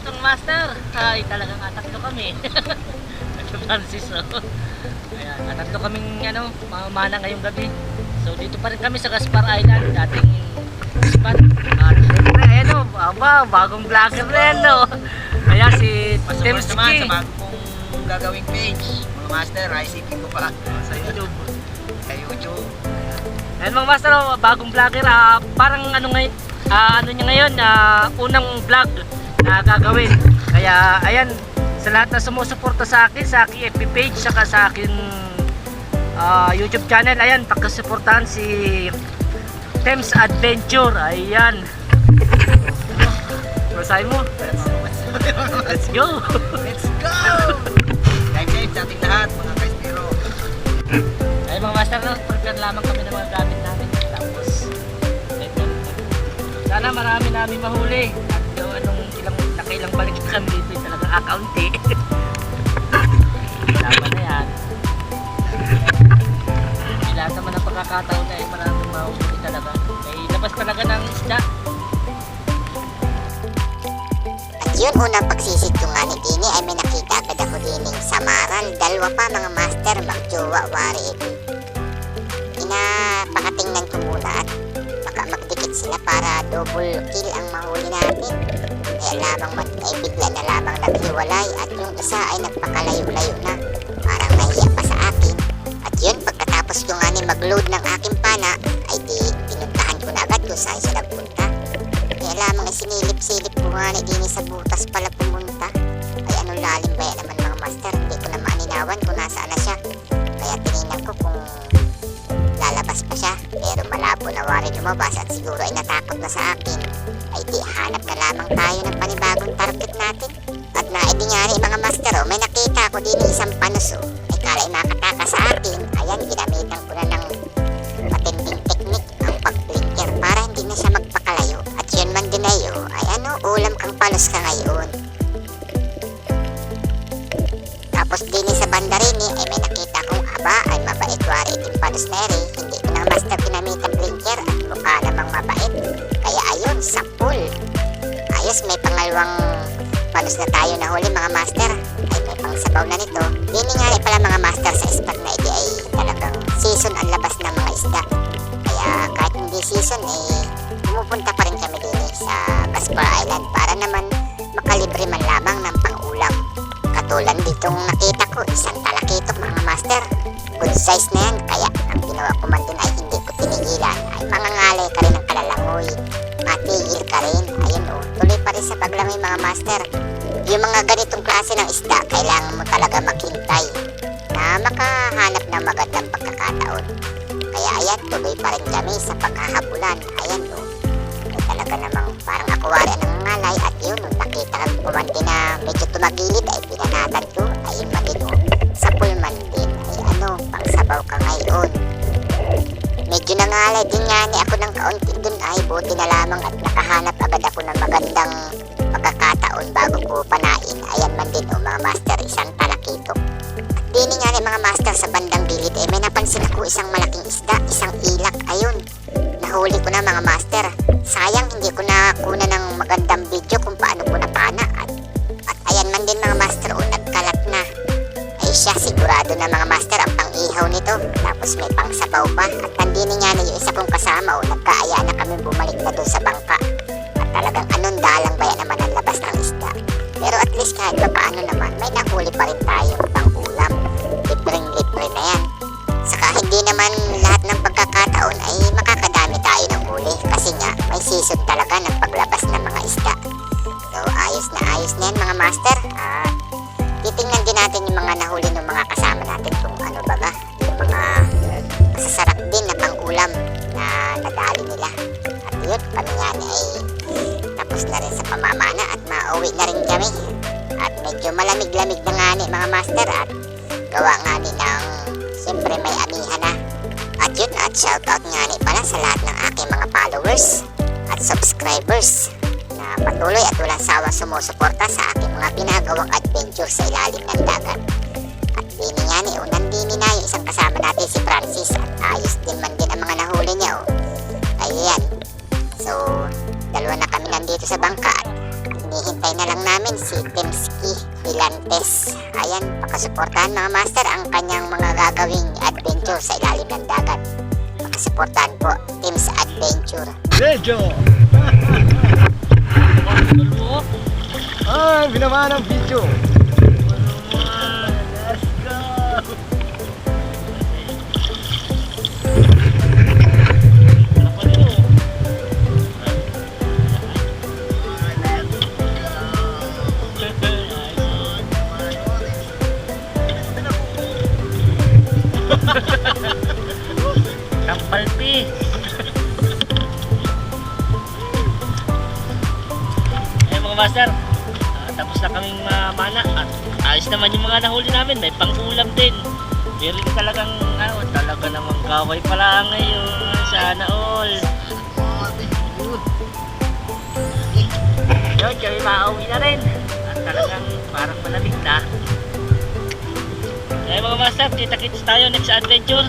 itong master. Ay, talagang tatlo kami. Francis, oh. Ayan, tatlo kaming mamamana ngayong gabi. So dito pa rin kami sa Gaspar Island, dating spot. At syempre, ayan o, bagong vlogger rin, no. Kaya si Pasupport naman Temski. sa bago kong gagawing page, mga master, ICT ko pa sa YouTube. Sa YouTube. Ayan mga master, bagong vlogger. Parang ano niya ngayon, unang vlog na gagawin. Kaya ayan, sa lahat na sumusuporta sa akin, sa aking FB page, saka sa aking YouTube channel, ayan, pagkasuportahan si Tems Adventure. Ayan. Masahin mo. Let's go. Let's go! Guys, sa ating lahat, mga kaistero. Ay mga master, prepare lamang kami ng mga gamit namin. Tapos sana marami namin mahuli. At yung nakailang balik kami dito, talagang akaunti. Laban na yan. Lahat naman ang pagkakataon na maraming mahuli talaga. May labas talaga ng isda. At yun, unang pagsisit ko nga ni Dini ay may nakita agad ako dining samaran. Dalawa pa mga master, magjowa, wari ito. Inapakatingnan ko muna at baka magdikit sila para double kill ang mahuli natin. Kaya lamang ay bigla na lamang naghiwalay at yung isa ay nagpakalayo-layo na. Parang nahiya pa sa akin. At yun, pagkatapos ko nga ni mag-load ng aking pana, ay di pinuntahan ko na agad kung saan siya nagpunta. Kaya lamang ay sinilip-silip ko nga ni Dini sa butas pala pumunta. Ay anong lalim ba yan naman mga master, hindi ko na maaninawan kung nasaan na siya. Kaya tinignan ko kung lalabas pa siya, pero malabo na wari lumabas at siguro ay natakot na sa akin. Ay di hanap na lamang tayo ng panibagong target natin. At naidi nga rin mga master, may nakita ko din isang panuso. Ay kala'y makataka sa akin. Ayan, ginamitan ko na ng matinding teknik ang pag-blinker para hindi na siya magpakalayo. At yun man din ay ulam kang palos ka ngayon. Tapos din sa banda rin ay may nakita kong aba ay mabait wari iting palos na rin. Hindi ko ng master ginamitan blinker at mukha namang mabait. Kaya ayun, sapul. Ayos, may pangalawang palos na tayo na huli mga master. Ay may pangsabaw na nito. Dini nga rin pala mga master sa spot na ito ay talagang season ang labas ng mga isda. Kaya kahit hindi season pumupunta pa rin kami din sa Gaspar Island para naman makalibre man lamang ng pang-ulam. Katulad ditong nakita ko, isang talakitok mga master. Good size na yan, kaya ang ginawa ko man din ay hindi ko tinigilan. Ay mangangalay ka rin ng kalalangoy. Matigil ka rin. Ayun tuloy pa rin sa paglangoy mga master. Yung mga ganitong klase ng isda, kailangan mo talaga maghintay na makahanap ng magandang pagkakataon. Kaya ayan, tuloy pa rin kami sa paghahabulan. Ayan ay talaga namang parang aquarium ng ngalay. At yun, nung nakita kang pumanti na medyo tumagilid ay pinanatan ko. Ayun man din sa pulman din ay pangsabaw ka ngayon. Medyo nangalay din nga ni ako ng kaunti dun ay buti na lamang at nakahanap agad ako ng magandang pagkakataon bago ko panain. Ayan man din mga master, isang talakitok. At dini nga ni mga master sa bandang gilid may napansin ako isang malaking isda, isang ilak. Ayun, nahuli ko na mga master. Sayang hindi ko na kuna ng magandang video kung paano ko napana. At ayan man din mga master, nagkalat na. Ay siya, sigurado na mga master ang pang-ihaw nito. Tapos may pang-sabaw pa. At nandini nga na yung isa kong kasama nagkaaya na kami bumalik na doon sa bangka. At talagang dalang bayan naman ang labas ng isda. Pero at least kahit pa paano naman, may nahuli pa rin tayong pang-ulam. Libreng-libre na yan. Saka hindi naman lahat ng pagkakataon ay makakadami tayo ng huli. Kasi nga, may season talaga ng paglabas ng mga isda. So ayos na yan mga master. Titingnan din natin yung mga nahuli ng mga kasama natin kung ano baga. Yung mga masasarap din na pang-ulam na nadali nila. At yun, kami nga ay tapos na rin sa pamamana at mauwi na rin kami. At medyo malamig-lamig na nga ni mga master at gawa nga ni ng siyempre may amihan na. At yun, at shoutout nga ni pala sa lahat ng aking mga followers at subscribers na patuloy at walang sawang sumusuporta sa aking mga ginagawang adventure sa ilalim ng dagat. At dini nga ni nandini na yung isang kasama natin si Francis at ayos din man din ang mga nahuli niya Ayan. So, dalawa na kami nandito sa bangka at hinihintay na lang namin si Timski Bilantes. Ayan, pakasuportahan mga master ang kanyang mga gagawing adventure sa ilalim ng dagat. Pakasuportahan po, Teams Adventure. Medyo! Ay, binamaan ang video. Let's go! Kampalpi. Mga master, tapos na kaming mana at ayos naman yung mga nahuli namin. May pang-ulam din. Meron talagang talaga namang kaway pala ngayon. Sana all. Yun, kami makauwi na rin. At talagang parang malamig na. Mga master, kita-kits tayo next adventure.